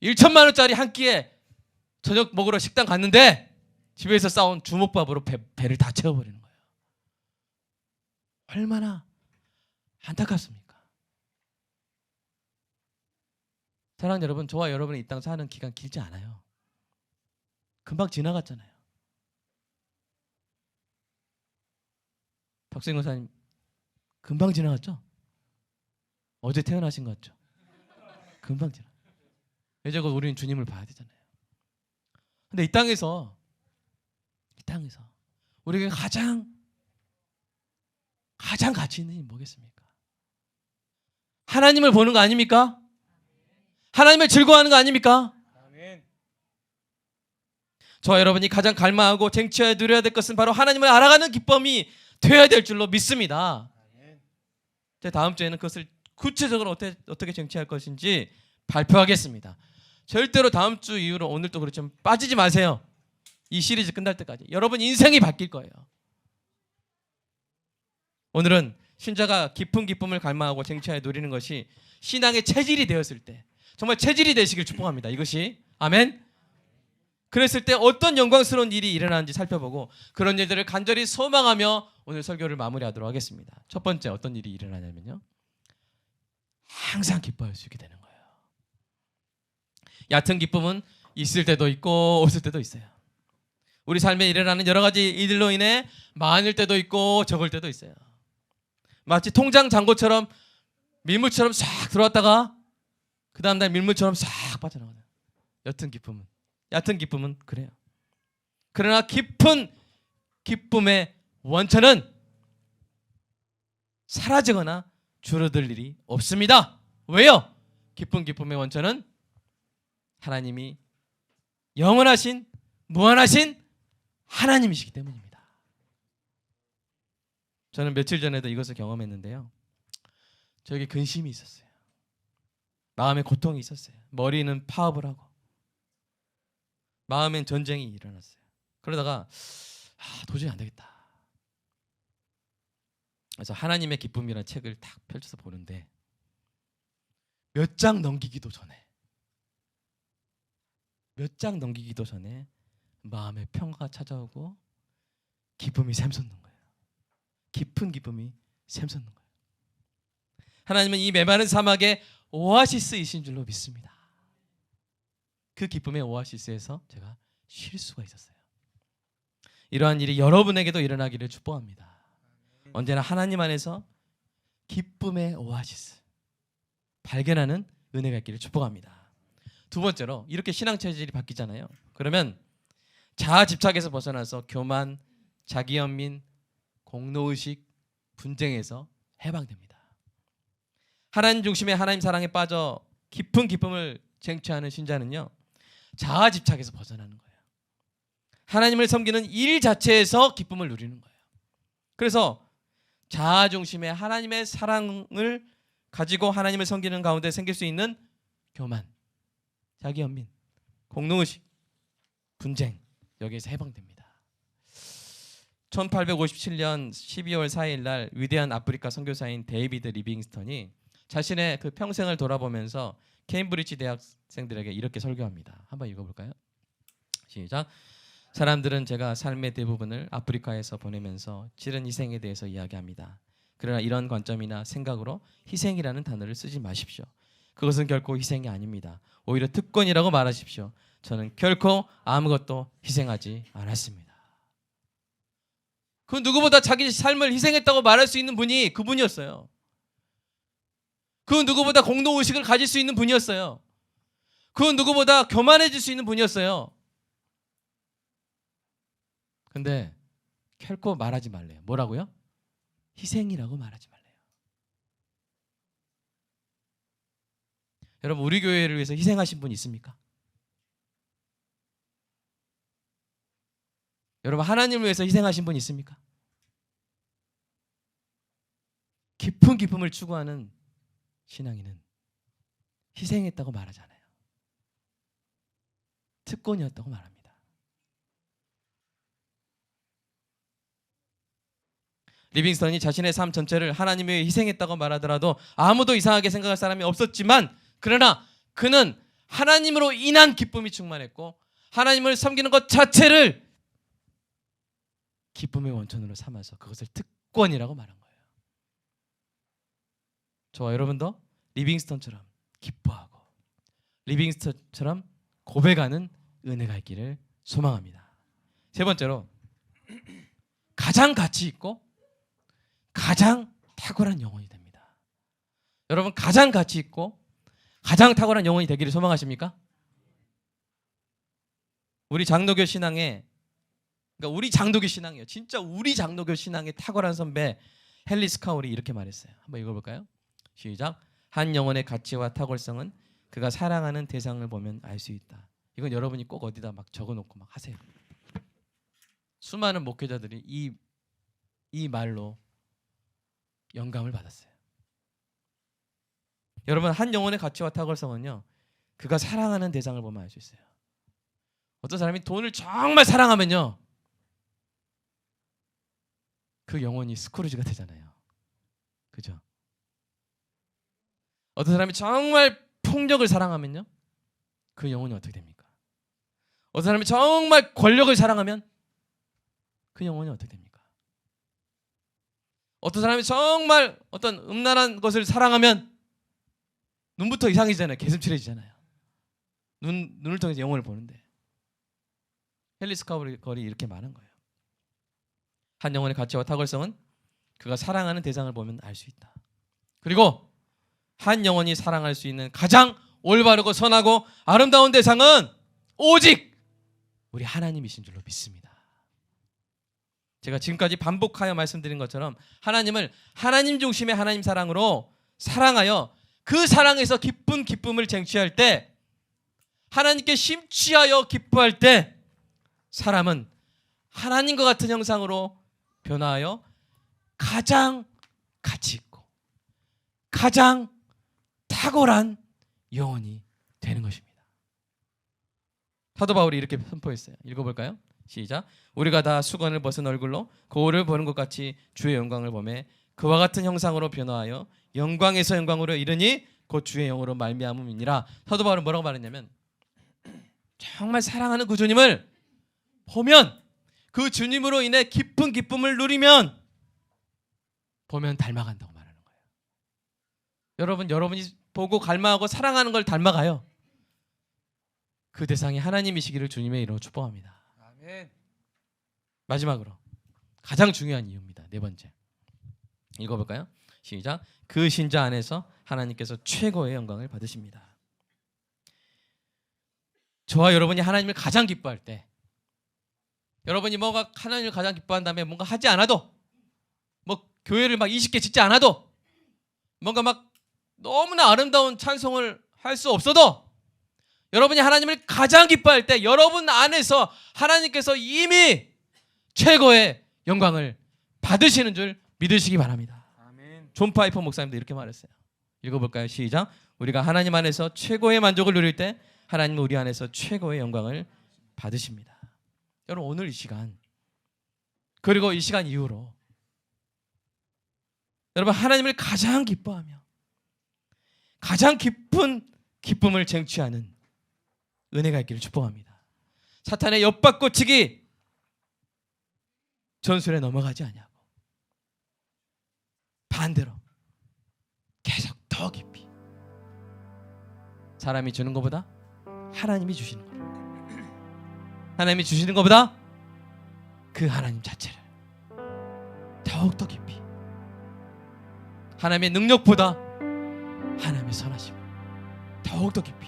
1천만 원짜리 한 끼에 저녁 먹으러 식당 갔는데 집에서 싸온 주먹밥으로 배를 다 채워버리는 거예요. 얼마나 안타깝습니까? 사랑하는 여러분, 저와 여러분이 이 땅 사는 기간 길지 않아요. 금방 지나갔잖아요. 박수영 권사님 금방 지나갔죠? 어제 태어나신 것 같죠? 금방 지나. 이제 곧 우리는 주님을 봐야 되잖아요. 근데 이 땅에서 우리에게 가장 가치 있는 일이 뭐겠습니까? 하나님을 보는 거 아닙니까? 하나님을 즐거워하는 거 아닙니까? 저와 여러분이 가장 갈망하고 쟁취하여 누려야 될 것은 바로 하나님을 알아가는 기쁨이 되어야 될 줄로 믿습니다. 다음 주에는 그것을 구체적으로 어떻게 쟁취할 것인지 발표하겠습니다. 절대로 다음 주 이후로 오늘도 그렇지만 빠지지 마세요. 이 시리즈 끝날 때까지 여러분 인생이 바뀔 거예요. 오늘은 신자가 깊은 기쁨을 갈망하고 쟁취하여 누리는 것이 신앙의 체질이 되었을 때 정말 체질이 되시길 축복합니다. 이것이 아멘. 그랬을 때 어떤 영광스러운 일이 일어나는지 살펴보고 그런 일들을 간절히 소망하며 오늘 설교를 마무리하도록 하겠습니다. 첫 번째 어떤 일이 일어나냐면요, 항상 기뻐할 수 있게 되는 거예요. 얕은 기쁨은 있을 때도 있고 없을 때도 있어요. 우리 삶에 일어나는 여러 가지 일들로 인해 많을 때도 있고 적을 때도 있어요. 마치 통장 잔고처럼 밀물처럼 싹 들어왔다가 그 다음 날 밀물처럼 싹 빠져나가요. 얕은 기쁨은 그래요. 그러나 깊은 기쁨의 원천은 사라지거나 줄어들 일이 없습니다. 왜요? 깊은 기쁨의 원천은 하나님이 영원하신 무한하신 하나님이시기 때문입니다. 저는 며칠 전에도 이것을 경험했는데요, 저에게 근심이 있었어요. 마음에 고통이 있었어요. 머리는 파업을 하고 마음엔 전쟁이 일어났어요. 그러다가 도저히 안 되겠다. 그래서 하나님의 기쁨이라는 책을 딱 펼쳐서 보는데 몇 장 넘기기도 전에 마음의 평화가 찾아오고 기쁨이 샘솟는 거예요. 깊은 기쁨이 샘솟는 거예요. 하나님은 이 메마른 사막에 오아시스이신 줄로 믿습니다. 그 기쁨의 오아시스에서 제가 쉴 수가 있었어요. 이러한 일이 여러분에게도 일어나기를 축복합니다. 언제나 하나님 안에서 기쁨의 오아시스 발견하는 은혜가 있기를 축복합니다. 두 번째로 이렇게 신앙 체질이 바뀌잖아요. 그러면 자아 집착에서 벗어나서 교만, 자기연민, 공로의식, 분쟁에서 해방됩니다. 하나님 중심의 하나님 사랑에 빠져 깊은 기쁨을 쟁취하는 신자는요, 자아 집착에서 벗어나는 거예요. 하나님을 섬기는 일 자체에서 기쁨을 누리는 거예요. 그래서 자아 중심의 하나님의 사랑을 가지고 하나님을 섬기는 가운데 생길 수 있는 교만, 자기연민, 공로의식, 분쟁 여기에서 해방됩니다. 1857년 12월 4일 날 위대한 아프리카 선교사인 데이비드 리빙스턴이 자신의 그 평생을 돌아보면서 케임브리지 대학생들에게 이렇게 설교합니다. 한번 읽어볼까요? 시작. 사람들은 제가 삶의 대부분을 아프리카에서 보내면서 치른 희생에 대해서 이야기합니다. 그러나 이런 관점이나 생각으로 희생이라는 단어를 쓰지 마십시오. 그것은 결코 희생이 아닙니다. 오히려 특권이라고 말하십시오. 저는 결코 아무것도 희생하지 않았습니다. 그 누구보다 자기 삶을 희생했다고 말할 수 있는 분이 그분이었어요. 그 누구보다 공동의식을 가질 수 있는 분이었어요. 그 누구보다 교만해질 수 있는 분이었어요. 근데 결코 말하지 말래요. 뭐라고요? 희생이라고 말하지 말래요. 여러분, 우리 교회를 위해서 희생하신 분 있습니까? 여러분, 하나님을 위해서 희생하신 분 있습니까? 깊은 기쁨을 추구하는 신앙인은 희생했다고 말하지 않아요. 특권이었다고 말합니다. 리빙스턴이 자신의 삶 전체를 하나님을 위해 희생했다고 말하더라도 아무도 이상하게 생각할 사람이 없었지만, 그러나 그는 하나님으로 인한 기쁨이 충만했고 하나님을 섬기는 것 자체를 기쁨의 원천으로 삼아서 그것을 특권이라고 말한 거예요. 저와 여러분도 리빙스턴처럼 기뻐하고 리빙스턴처럼 고백하는 은혜가 있기를 소망합니다. 세 번째로, 가장 가치 있고 가장 탁월한 영혼이 됩니다. 여러분, 가장 가치 있고 가장 탁월한 영혼이 되기를 소망하십니까? 우리 장로교 신앙에, 그러니까 우리 장로교 신앙이에요. 진짜 우리 장로교 신앙의 탁월한 선배 헨리 스카울이 이렇게 말했어요. 한번 읽어볼까요? 시작. 한 영혼의 가치와 탁월성은 그가 사랑하는 대상을 보면 알 수 있다. 이건 여러분이 꼭 어디다 막 적어놓고 막 하세요. 수많은 목회자들이 이 말로 영감을 받았어요. 여러분, 한 영혼의 가치와 탁월성은요, 그가 사랑하는 대상을 보면 알 수 있어요. 어떤 사람이 돈을 정말 사랑하면요, 그 영혼이 스크루지가 되잖아요. 그죠? 어떤 사람이 정말 폭력을 사랑하면요, 그 영혼이 어떻게 됩니까? 어떤 사람이 정말 권력을 사랑하면 그 영혼이 어떻게 됩니까? 어떤 사람이 정말 어떤 음란한 것을 사랑하면 눈부터 이상해지잖아요. 개슴츠레지잖아요. 눈을 통해서 영혼을 보는데, 헨리 스카울이 이렇게 말한 거예요. 한 영혼의 가치와 탁월성은 그가 사랑하는 대상을 보면 알 수 있다. 그리고 한 영혼이 사랑할 수 있는 가장 올바르고 선하고 아름다운 대상은 오직 우리 하나님이신 줄로 믿습니다. 제가 지금까지 반복하여 말씀드린 것처럼 하나님을 하나님 중심의 하나님 사랑으로 사랑하여 그 사랑에서 기쁜 기쁨을 쟁취할 때, 하나님께 심취하여 기뻐할 때, 사람은 하나님과 같은 형상으로 변화하여 가장 가치 있고 가장 탁월한 영혼이 되는 것입니다. 사도 바울이 이렇게 선포했어요. 읽어볼까요? 시작. 우리가 다 수건을 벗은 얼굴로 거울을 보는 것 같이 주의 영광을 보매 그와 같은 형상으로 변화하여 영광에서 영광으로 이르니 곧 주의 영으로 말미암음이니라. 사도 바울은 뭐라고 말했냐면, 정말 사랑하는 그 주님을 보면, 그 주님으로 인해 깊은 기쁨을 누리면 보면 닮아간다고 말하는 거예요. 여러분이 보고 갈망하고 사랑하는 걸 닮아가요. 그 대상이 하나님이시기를 주님의 이름으로 축복합니다. 아멘. 마지막으로 가장 중요한 이유입니다. 네 번째, 읽어볼까요? 시작. 그 신자 안에서 하나님께서 최고의 영광을 받으십니다. 저와 여러분이 하나님을 가장 기뻐할 때, 여러분이 뭐가 하나님을 가장 기뻐한 다음에 뭔가 하지 않아도, 뭐 교회를 막 20개 짓지 않아도, 뭔가 막 너무나 아름다운 찬송을 할 수 없어도, 여러분이 하나님을 가장 기뻐할 때 여러분 안에서 하나님께서 이미 최고의 영광을 받으시는 줄 믿으시기 바랍니다. 아멘. 존 파이퍼 목사님도 이렇게 말했어요. 읽어볼까요? 시작. 우리가 하나님 안에서 최고의 만족을 누릴 때 하나님은 우리 안에서 최고의 영광을 받으십니다. 여러분 오늘 이 시간 그리고 이 시간 이후로 여러분 하나님을 가장 기뻐하며 가장 깊은 기쁨을 쟁취하는 은혜가 있기를 축복합니다. 사탄의 엿바꿔치기 전술에 넘어가지 않냐고 반대로 계속 더 깊이 사람이 주는 것보다 하나님이 주시는 것, 하나님이 주시는 것보다 그 하나님 자체를 더욱더 깊이 하나님의 능력보다 하나님의 선하심을 더욱더 깊이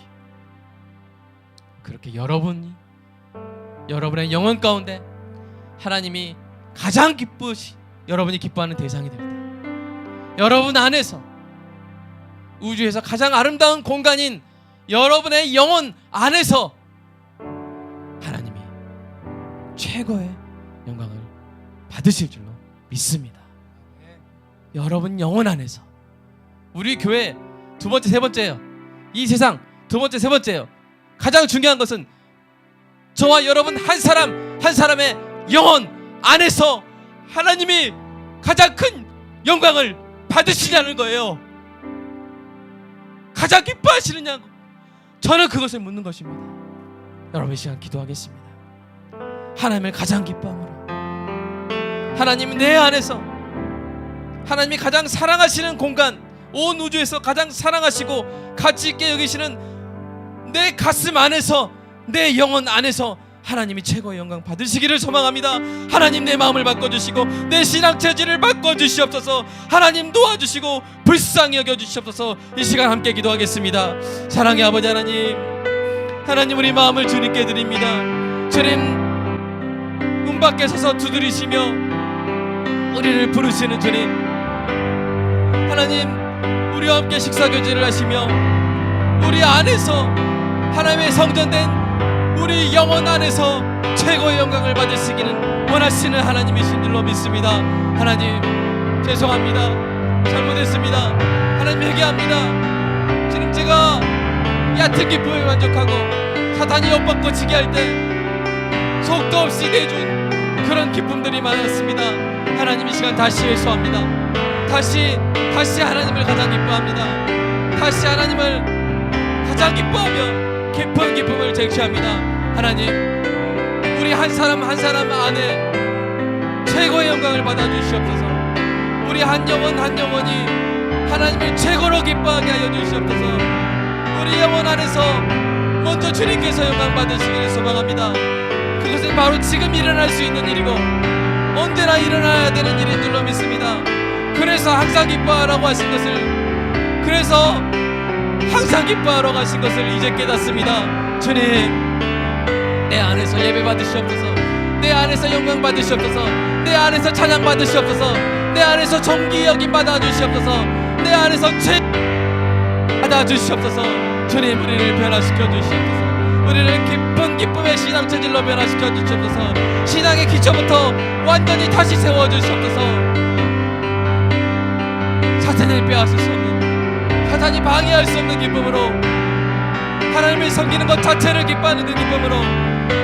그렇게 여러분의 영혼 가운데 하나님이 가장 기쁘시 여러분이 기뻐하는 대상이 될 때 여러분 안에서 우주에서 가장 아름다운 공간인 여러분의 영혼 안에서 하나님이 최고의 영광을 받으실 줄로 믿습니다. 여러분 영혼 안에서 우리 교회 두 번째 세 번째예요. 이 세상 두 번째 세 번째예요. 가장 중요한 것은 저와 여러분 한 사람 한 사람의 영혼 안에서 하나님이 가장 큰 영광을 받으시냐는 거예요. 가장 기뻐하시느냐고 저는 그것을 묻는 것입니다. 여러분 이 시간 기도하겠습니다. 하나님을 가장 기뻐함으로 하나님 내 안에서 하나님이 가장 사랑하시는 공간 온 우주에서 가장 사랑하시고 가치 있게 여기시는 내 가슴 안에서 내 영혼 안에서 하나님이 최고의 영광 받으시기를 소망합니다. 하나님 내 마음을 바꿔주시고 내 신앙 체질을 바꿔주시옵소서. 하나님 도와주시고 불쌍히 여겨주시옵소서. 이 시간 함께 기도하겠습니다. 사랑의 아버지 하나님, 하나님 우리 마음을 주님께 드립니다. 주님 문 밖에 서서 두드리시며 우리를 부르시는 주님, 하나님 우리와 함께 식사교제를 하시며 우리 안에서 하나님의 성전된 우리 영혼 안에서 최고의 영광을 받으시기는 원하시는 하나님이신 줄로 믿습니다. 하나님 죄송합니다. 잘못했습니다. 하나님 회개합니다. 지금 제가 얕은 기쁨에 만족하고 사탄이 엿바꿔치기 할 때 속도 없이 내준 그런 기쁨들이 많았습니다. 하나님 이 시간 다시 회수합니다. 다시 하나님을 가장 기뻐합니다. 다시 하나님을 가장 기뻐하며 깊은 기쁨을 쟁취합니다. 하나님 우리 한 사람 한 사람 안에 최고의 영광을 받아주시옵소서. 우리 한 영혼 한 영혼이 하나님을 최고로 기뻐하게 하여 주시옵소서. 우리 영혼 안에서 먼저 주님께서 영광 받으시기를 소망합니다. 그것은 바로 지금 일어날 수 있는 일이고 언제나 일어나야 되는 일인 줄로 믿습니다. 그래서 항상 기뻐하라고 하신 것을, 그래서 항상 기뻐하러 가신 것을 이제 깨닫습니다. 주님 내 안에서 예배 받으시옵소서. 내 안에서 영광 받으시옵소서. 내 안에서 찬양 받으시옵소서. 내 안에서 존귀 여김 받아주시옵소서. 내 안에서 죄 받아주시옵소서. 주님 우리를 변화시켜 주시옵소서. 우리를 깊은 기쁨의 신앙 체질로 변화시켜 주시옵소서. 신앙의 기초부터 완전히 다시 세워주시옵소서. 사탄을 빼앗을 수 없는, 사탄이 방해할 수 없는 기쁨으로, 하나님을 섬기는 것 자체를 기뻐하는 그 기쁨으로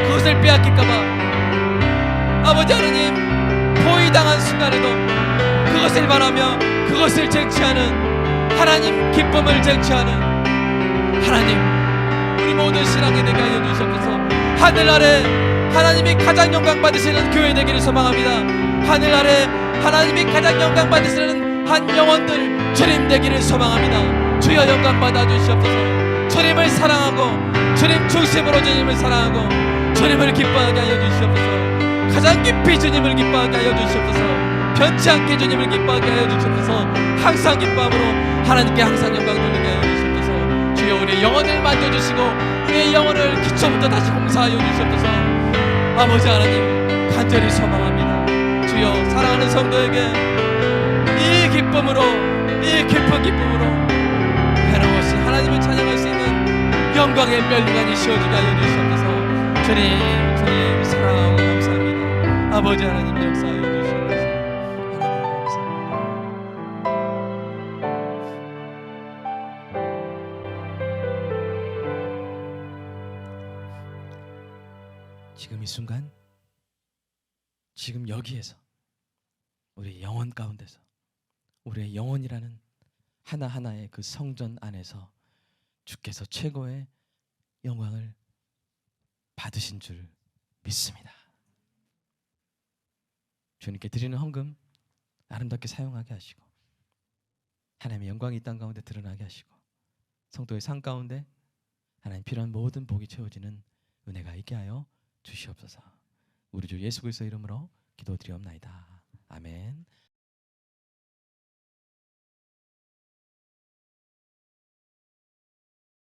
그것을 빼앗길까봐 아버지 하나님 포위당한 순간에도 그것을 바라며 그것을 쟁취하는 하나님 기쁨을 쟁취하는 하나님, 우리 모든 신앙이 되게 하여 주시옵소서. 하늘 아래 하나님이 가장 영광 받으시는 교회 되기를 소망합니다. 하늘 아래 하나님이 가장 영광 받으시는 한 영혼들 주님 되기를 소망합니다. 주여 영광 받아 주시옵소서. 주님을 사랑하고 주님 중심으로 주님을 사랑하고 주님을 기뻐하게 하여 주시옵소서. 가장 깊이 주님을 기뻐하게 하여 주시옵소서. 변치 않게 주님을 기뻐하게 하여 주시옵소서. 항상 기뻐함으로 하나님께 항상 영광 돌리게 하여 주시옵소서. 주여 우리의 영혼을 만져주시고 우리의 영혼을 기초부터 다시 공사하여 주시옵소서. 아버지 하나님 간절히 소망합니다. 주여 사랑하는 성도에게 이 기쁨으로, 이 깊은 기쁨으로 변함없이 하나님을 찬양할 수 있는 영광의 멸류관이 씌워지게 하여 주시옵소서. 주님 사랑하고 감사합니다. 아버지 하나님 역사하여 주시옵소서. 하나님 감사합니다. 지금 이 순간 지금 여기에서 우리의 영혼 가운데서 우리의 영혼이라는 하나하나의 그 성전 안에서 주께서 최고의 영광을 받으신 줄 믿습니다. 주님께 드리는 헌금 아름답게 사용하게 하시고 하나님의 영광이 이 땅 가운데 드러나게 하시고 성도의 삶 가운데 하나님 필요한 모든 복이 채워지는 은혜가 있게 하여 주시옵소서. 우리 주 예수 그리스도의 이름으로 기도드리옵나이다. 아멘.